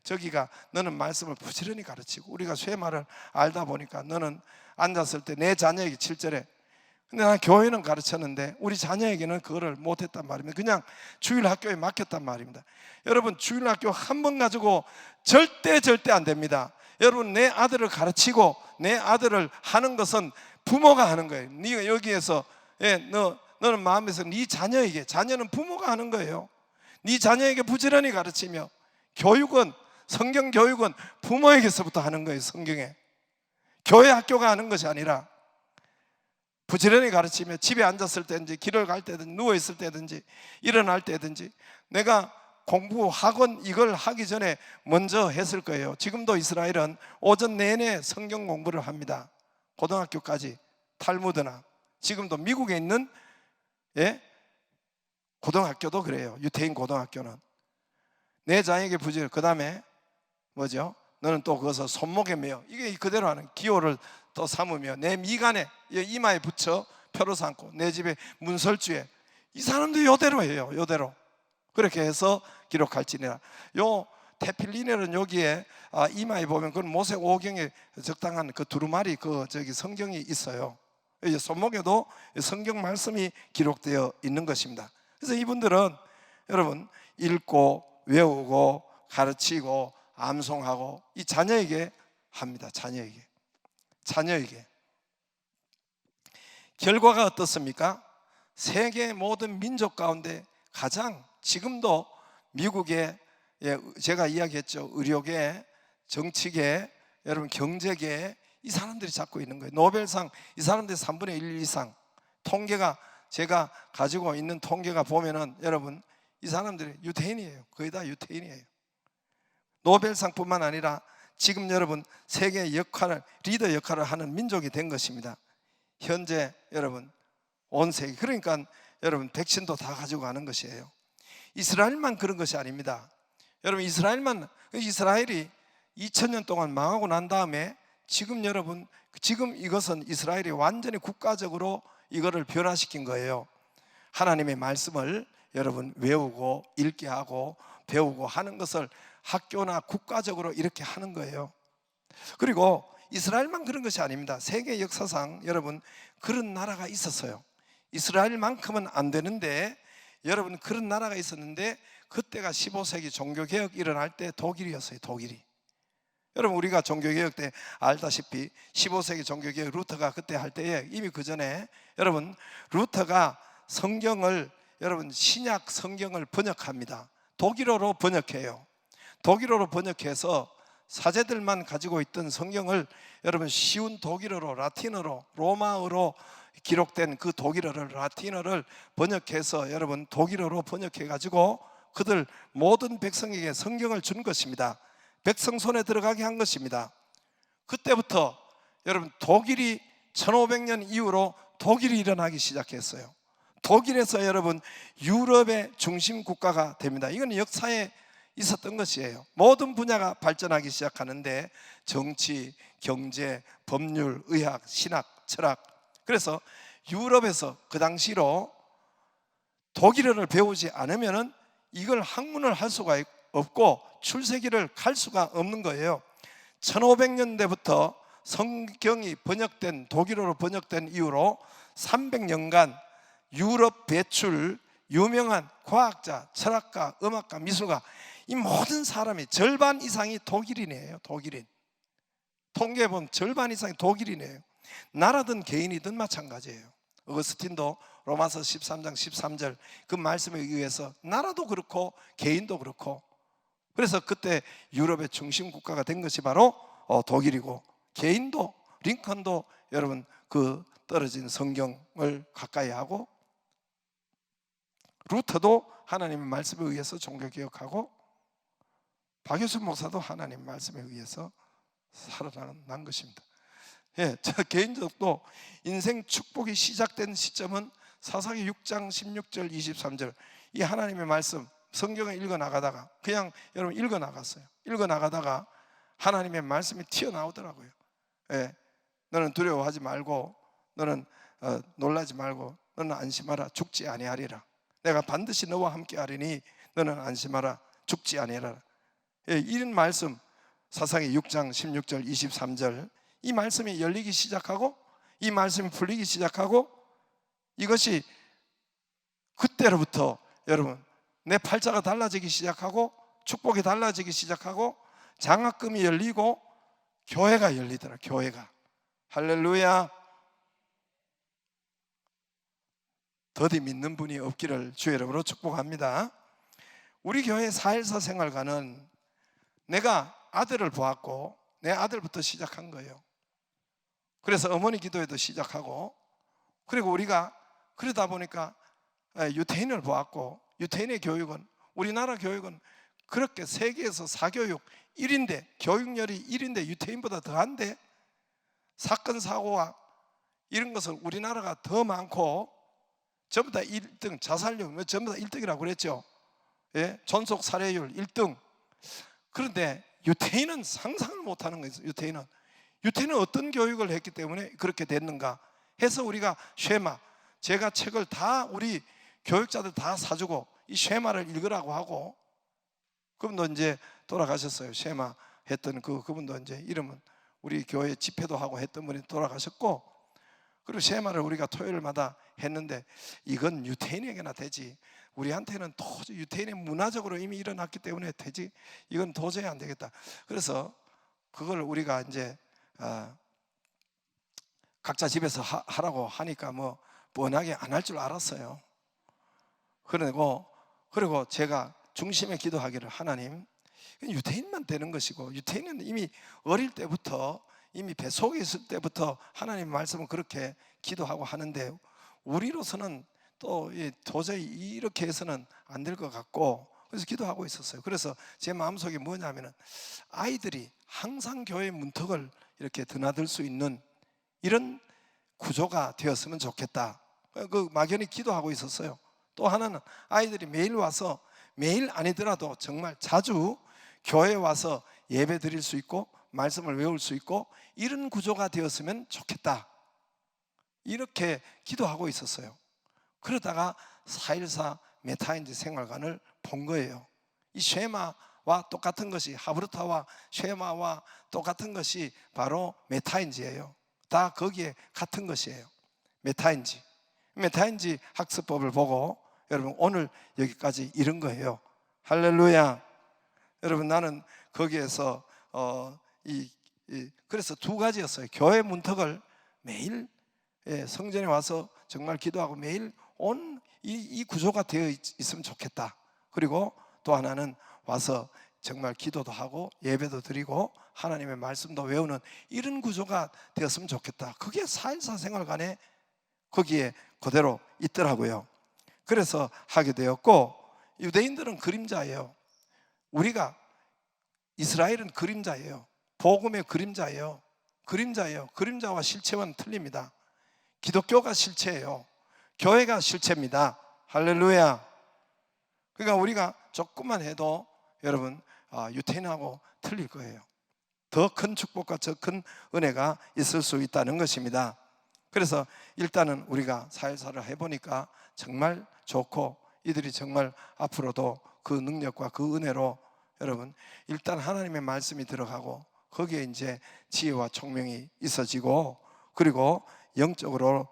Speaker 1: 저기가 너는 말씀을 부지런히 가르치고, 우리가 쇠말을 알다 보니까 너는 앉았을 때 내 자녀에게 7절에, 근데 난 교회는 가르쳤는데 우리 자녀에게는 그거를 못했단 말입니다. 그냥 주일학교에 맡겼단 말입니다. 여러분 주일학교 한 번 가지고 절대 안 됩니다. 여러분 내 아들을 가르치고 내 아들을 하는 것은 부모가 하는 거예요. 네가 여기에서 너는 마음에서 네 자녀에게, 자녀는 부모가 하는 거예요. 네 자녀에게 부지런히 가르치며, 교육은, 성경 교육은 부모에게서부터 하는 거예요. 성경에 교회 학교가 하는 것이 아니라 부지런히 가르치며, 집에 앉았을 때든지 길을 갈 때든지 누워있을 때든지 일어날 때든지, 내가 공부 학원 이걸 하기 전에 먼저 했을 거예요. 지금도 이스라엘은 오전 내내 성경 공부를 합니다. 고등학교까지 탈무드나, 지금도 미국에 있는 고등학교도 그래요. 유태인 고등학교는. 내 자에게 부지런히, 그 다음에 뭐죠? 너는 또 그것을 손목에 메어, 이게 그대로 하는 기호를 또 삼으며 내 미간에, 이마에 붙여 표로 삼고 내 집에 문설주에. 이 사람도 요대로 해요. 요대로 그렇게 해서 기록할지니라. 요 테필린에는 여기에 이마에 보면 그건 모세 오경에 적당한 그 두루마리 저기 성경이 있어요. 이제 손목에도 성경 말씀이 기록되어 있는 것입니다. 그래서 이분들은 여러분 읽고 외우고 가르치고 암송하고 이 자녀에게 합니다. 자녀에게. 결과가 어떻습니까? 세계 모든 민족 가운데 가장, 지금도 미국의, 제가 이야기했죠, 의료계, 정치계, 여러분 경제계, 이 사람들이 잡고 있는 거예요. 노벨상 이 사람들이 3분의 1 이상, 통계가 제가 가지고 있는 통계가 보면은 여러분 이 사람들이 유태인이에요. 거의 다 유태인이에요. 노벨상뿐만 아니라 지금 여러분 세계 역할을, 리더 역할을 하는 민족이 된 것입니다. 현재 여러분 온 세계, 그러니까 여러분 백신도 다 가지고 가는 것이에요. 이스라엘만 그런 것이 아닙니다. 여러분 이스라엘이 2000년 동안 망하고 난 다음에 지금 여러분, 지금 이것은 이스라엘이 완전히 국가적으로 이거를 변화시킨 거예요. 하나님의 말씀을 여러분 외우고 읽게 하고 배우고 하는 것을 학교나 국가적으로 이렇게 하는 거예요. 그리고 이스라엘만 그런 것이 아닙니다. 세계 역사상 여러분 그런 나라가 있었어요. 이스라엘만큼은 안 되는데 여러분 그런 나라가 있었는데 그때가 15세기 종교개혁 일어날 때 독일이었어요. 독일이. 여러분 우리가 종교개혁 때 알다시피 15세기 종교개혁 루터가 그때 할 때에 이미 그 전에 여러분 루터가 성경을 여러분 신약 성경을 번역합니다. 독일어로 번역해요. 독일어로 번역해서 사제들만 가지고 있던 성경을 여러분 쉬운 독일어로 라틴어로 로마어로 기록된 그 독일어를 라틴어를 번역해서 여러분 독일어로 번역해 가지고 그들 모든 백성에게 성경을 준 것입니다. 백성 손에 들어가게 한 것입니다. 그때부터 여러분 독일이 1500년 이후로 독일이 일어나기 시작했어요. 독일에서 여러분 유럽의 중심 국가가 됩니다. 이건 역사에 있었던 것이에요. 모든 분야가 발전하기 시작하는데 정치, 경제, 법률, 의학, 신학, 철학. 그래서 유럽에서 그 당시로 독일어를 배우지 않으면 이걸 학문을 할 수가 없고 출세기를 갈 수가 없는 거예요. 1500년대부터 성경이 번역된 독일어로 번역된 이후로 300년간 유럽 배출 유명한 과학자, 철학가, 음악가, 미술가 이 모든 사람이 절반 이상이 독일인이에요. 독일인. 통계에 보면 절반 이상이 독일인이에요. 나라든 개인이든 마찬가지예요. 어거스틴도 로마서 13장 13절 그 말씀에 의해서 나라도 그렇고 개인도 그렇고 그래서 그때 유럽의 중심 국가가 된 것이 바로 독일이고 개인도 링컨도 여러분 그 떨어진 성경을 가까이 하고 루터도 하나님의 말씀에 의해서 종교개혁하고 박효순 목사도 하나님의 말씀에 의해서 살아난 것입니다. 예, 저 개인적으로 인생 축복이 시작된 시점은 사사기 6장 16절 23절 이 하나님의 말씀 성경을 읽어나가다가 그냥 여러분 읽어나갔어요. 읽어나가다가 하나님의 말씀이 튀어나오더라고요. 예, 너는 두려워하지 말고 너는 놀라지 말고 너는 안심하라 죽지 아니하리라. 내가 반드시 너와 함께 하리니 너는 안심하라 죽지 아니하리라. 예, 이런 말씀 사사기 6장 16절 23절 이 말씀이 열리기 시작하고 이 말씀이 풀리기 시작하고 이것이 그때로부터 여러분 내 팔자가 달라지기 시작하고 축복이 달라지기 시작하고 장학금이 열리고 교회가 열리더라. 교회가 할렐루야. 더디 믿는 분이 없기를 주의 이름으로 축복합니다. 우리 교회 414 생활관은 내가 아들을 보았고 내 아들부터 시작한 거예요. 그래서 어머니 기도회도 시작하고 그리고 우리가 그러다 보니까 유태인을 보았고 유태인의 교육은 우리나라 교육은 그렇게 세계에서 사교육 1인데 교육열이 1인데 유태인보다 더한데 사건 사고와 이런 것은 우리나라가 더 많고 전부 다 1등 자살률 전부 다 1등이라고 그랬죠. 예? 존속 살해율 1등. 그런데 유태인은 상상을 못하는 거예요. 유태인은 어떤 교육을 했기 때문에 그렇게 됐는가 해서 우리가 쉐마 제가 책을 다 우리 교육자들 다 사주고 이 쉐마를 읽으라고 하고 그분도 이제 돌아가셨어요. 쉐마 했던 그분도 이제 이름은 우리 교회 집회도 하고 했던 분이 돌아가셨고 그리고 쉐마를 우리가 토요일마다 했는데 이건 유태인에게나 되지 우리한테는 도저히 유태인의 문화적으로 이미 일어났기 때문에 되지 이건 도저히 안 되겠다. 그래서 그걸 우리가 이제 각자 집에서 하라고 하니까 뭐 뻔하게 안 할 줄 알았어요. 그리고 제가 중심에 기도하기를 하나님 유태인만 되는 것이고 유태인은 이미 어릴 때부터 이미 뱃속에 있을 때부터 하나님 말씀을 그렇게 기도하고 하는데 우리로서는 또 도저히 이렇게 해서는 안 될 것 같고 그래서 기도하고 있었어요. 그래서 제 마음속에 뭐냐면은 아이들이 항상 교회 문턱을 이렇게 드나들 수 있는 이런 구조가 되었으면 좋겠다. 그 막연히 기도하고 있었어요. 또 하나는 아이들이 매일 와서 매일 아니더라도 정말 자주 교회에 와서 예배 드릴 수 있고 말씀을 외울 수 있고 이런 구조가 되었으면 좋겠다. 이렇게 기도하고 있었어요. 그러다가 4.14 메타인지 생활관을 본 거예요. 이 쉐마와 똑같은 것이, 하브르타와 쉐마와 똑같은 것이 바로 메타인지예요. 다 거기에 같은 것이에요. 메타인지 학습법을 보고 여러분 오늘 여기까지 이른 거예요. 할렐루야. 여러분 나는 거기에서 그래서 두 가지였어요. 교회 문턱을 매일 성전에 와서 정말 기도하고 매일 이 구조가 되어 있으면 좋겠다. 그리고 또 하나는 와서 정말 기도도 하고 예배도 드리고 하나님의 말씀도 외우는 이런 구조가 되었으면 좋겠다. 그게 4.14 생활관에 거기에 그대로 있더라고요. 그래서 하게 되었고, 유대인들은 그림자예요. 우리가 이스라엘은 그림자예요. 복음의 그림자예요. 그림자와 실체와는 틀립니다. 기독교가 실체예요. 교회가 실체입니다. 할렐루야. 그러니까 우리가 조금만 해도 여러분 유태인하고 틀릴 거예요. 더 큰 축복과 더 큰 은혜가 있을 수 있다는 것입니다. 그래서 일단은 우리가 4.14를 해보니까 정말 좋고, 이들이 정말 앞으로도 그 능력과 그 은혜로 여러분 일단 하나님의 말씀이 들어가고 거기에 이제 지혜와 총명이 있어지고, 그리고 영적으로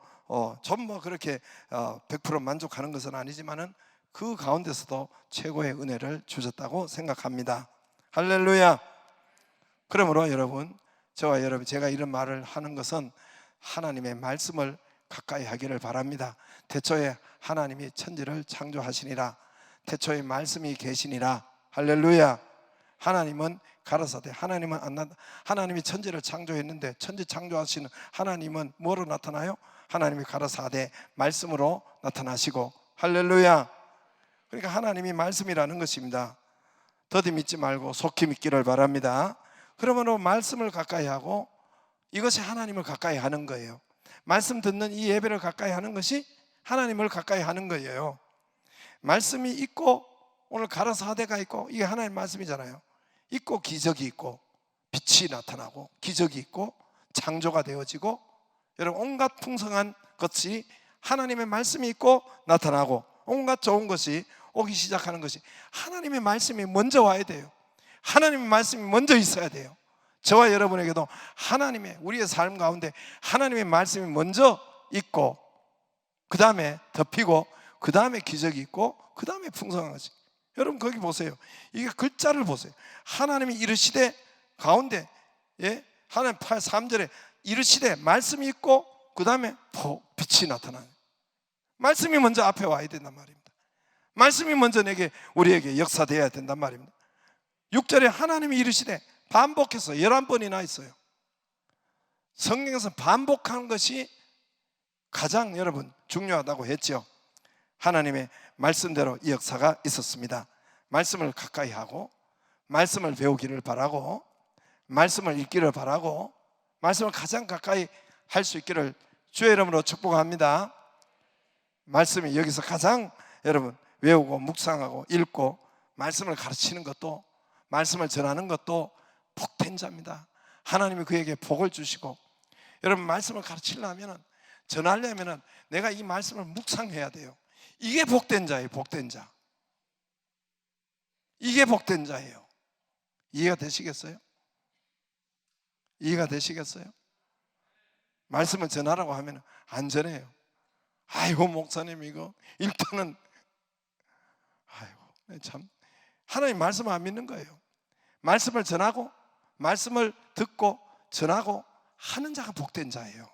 Speaker 1: 전부 그렇게 100% 만족하는 것은 아니지만은 그 가운데서도 최고의 은혜를 주셨다고 생각합니다. 할렐루야. 그러므로 여러분, 제가 이런 말을 하는 것은 하나님의 말씀을 가까이 하기를 바랍니다. 태초에 하나님이 천지를 창조하시니라. 태초에 말씀이 계시니라. 할렐루야. 하나님은 가라사대, 하나님이 천지를 창조했는데 천지 창조하시는 하나님은 뭐로 나타나요? 하나님이 가라사대 말씀으로 나타나시고, 할렐루야. 그러니까 하나님이 말씀이라는 것입니다. 더디 믿지 말고 속히 믿기를 바랍니다. 그러므로 말씀을 가까이 하고, 이것이 하나님을 가까이 하는 거예요. 말씀 듣는 이 예배를 가까이 하는 것이 하나님을 가까이 하는 거예요. 말씀이 있고, 오늘 가라사대가 있고, 이게 하나님의 말씀이잖아요. 있고 기적이 있고 빛이 나타나고 기적이 있고 창조가 되어지고, 여러분 온갖 풍성한 것이 하나님의 말씀이 있고 나타나고, 온갖 좋은 것이 오기 시작하는 것이 하나님의 말씀이 먼저 와야 돼요. 하나님의 말씀이 먼저 있어야 돼요. 저와 여러분에게도 우리의 삶 가운데 하나님의 말씀이 먼저 있고, 그 다음에 덮이고, 그 다음에 기적이 있고, 그 다음에 풍성한 것이. 여러분 거기 보세요. 이게 글자를 보세요. 하나님이 이르시되 가운데, 하나님 3절에 이르시되 말씀이 있고, 그 다음에 빛이 나타나요. 말씀이 먼저 앞에 와야 된단 말입니다. 말씀이 먼저 우리에게 역사되어야 된단 말입니다. 6절에 하나님이 이르시되, 반복해서 11번이나 있어요. 성경에서 반복하는 것이 가장 여러분 중요하다고 했죠. 하나님의 말씀대로 이 역사가 있었습니다. 말씀을 가까이 하고, 말씀을 배우기를 바라고, 말씀을 읽기를 바라고, 말씀을 가장 가까이 할 수 있기를 주의 이름으로 축복합니다. 말씀이 여기서 가장 여러분 외우고 묵상하고 읽고 말씀을 가르치는 것도, 말씀을 전하는 것도 복된 자입니다. 하나님이 그에게 복을 주시고, 여러분 말씀을 가르치려면, 전하려면 내가 이 말씀을 묵상해야 돼요. 이게 복된 자예요. 복된 자. 이게 복된 자예요. 이해가 되시겠어요? 이해가 되시겠어요? 말씀을 전하라고 하면 안 전해요. 아이고 목사님 이거 일단은 참 하나님 말씀을 안 믿는 거예요. 말씀을 전하고 말씀을 듣고 전하고 하는 자가 복된 자예요.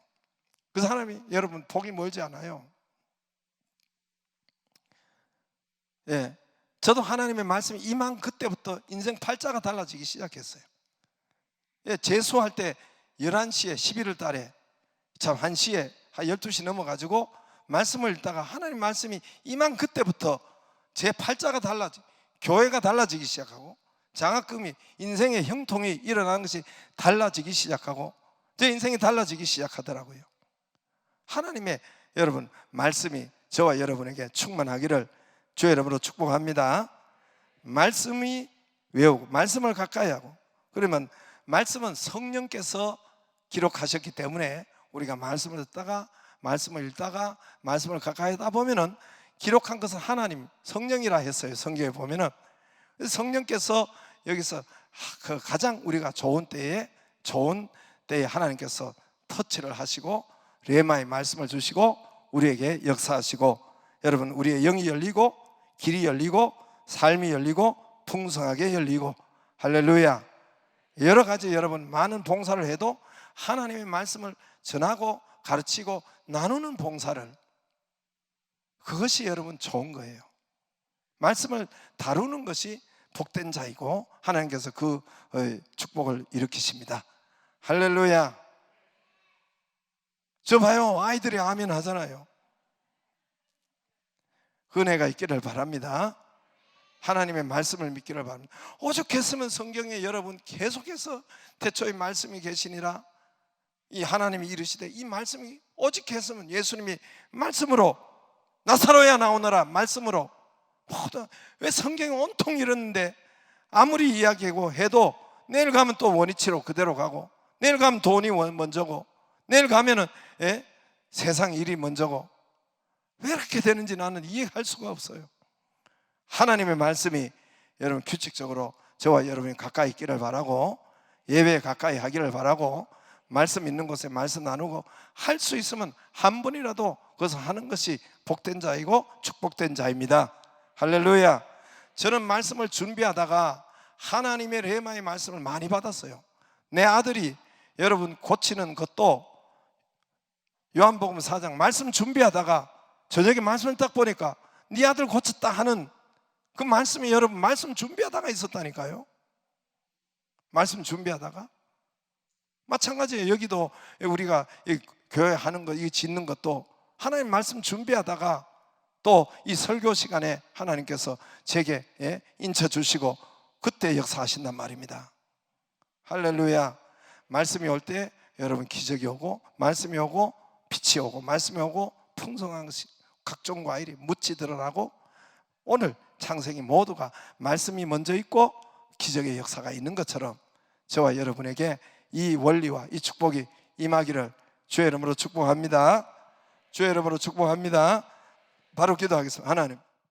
Speaker 1: 그래서 하나님이 여러분 복이 멀지 않아요. 저도 하나님의 말씀이 임한 그때부터 인생 팔자가 달라지기 시작했어요. 재수할 때 11시에 11월 달에 참 1시에 한 12시 넘어가지고 말씀을 읽다가 하나님 말씀이 임한 그때부터 제 팔자가 교회가 달라지기 시작하고, 장학금이 인생의 형통이 일어나는 것이 달라지기 시작하고, 제 인생이 달라지기 시작하더라고요. 하나님의 여러분 말씀이 저와 여러분에게 충만하기를 주의 이름으로 축복합니다. 말씀이 외우고 말씀을 가까이 하고, 그러면 말씀은 성령께서 기록하셨기 때문에 우리가 말씀을 듣다가 말씀을 읽다가 말씀을 가까이 하다 보면은 기록한 것은 하나님 성령이라 했어요. 성경에 보면은 성령께서 여기서 그 가장 우리가 좋은 때에 하나님께서 터치를 하시고 레마의 말씀을 주시고 우리에게 역사하시고, 여러분 우리의 영이 열리고 길이 열리고 삶이 열리고 풍성하게 열리고, 할렐루야. 여러 가지 여러분 많은 봉사를 해도 하나님의 말씀을 전하고 가르치고 나누는 봉사를, 그것이 여러분 좋은 거예요. 말씀을 다루는 것이 복된 자이고 하나님께서 그 축복을 일으키십니다. 할렐루야. 저 봐요, 아이들이 아멘 하잖아요. 은혜가 있기를 바랍니다. 하나님의 말씀을 믿기를 바랍니다. 오죽했으면 성경에 여러분 계속해서 태초에 말씀이 계시니라, 이 하나님이 이르시되, 이 말씀이 오직했으면 예수님이 말씀으로 나사로야 나오너라 말씀으로, 왜 성경이 온통 이러는데 아무리 이야기하고 해도 내일 가면 또 원위치로 그대로 가고, 내일 가면 돈이 먼저고, 내일 가면은 세상 일이 먼저고, 왜 이렇게 되는지 나는 이해할 수가 없어요. 하나님의 말씀이 여러분 규칙적으로 저와 여러분이 가까이 있기를 바라고, 예배에 가까이 하기를 바라고, 말씀 있는 곳에 말씀 나누고, 할 수 있으면 한 번이라도 그것을 하는 것이 복된 자이고 축복된 자입니다. 할렐루야. 저는 말씀을 준비하다가 하나님의 레마의 말씀을 많이 받았어요. 내 아들이 여러분 고치는 것도 요한복음 4장 말씀 준비하다가 저녁에 말씀을 딱 보니까 네 아들 고쳤다 하는 그 말씀이 여러분 말씀 준비하다가 있었다니까요. 말씀 준비하다가 마찬가지예요. 여기도 우리가 교회 하는 거, 이 짓는 것도 하나님 말씀 준비하다가 또 이 설교 시간에 하나님께서 제게 인쳐 주시고 그때 역사하신단 말입니다. 할렐루야. 말씀이 올 때 여러분 기적이 오고, 말씀이 오고 빛이 오고, 말씀이 오고 풍성한 것이 각종 과일이 무치 드러나고, 오늘 창세기 모두가 말씀이 먼저 있고 기적의 역사가 있는 것처럼 저와 여러분에게 이 원리와 이 축복이 임하기를 주의 이름으로 축복합니다. 주의 이름으로 축복합니다. 바로 기도하겠습니다. 하나님,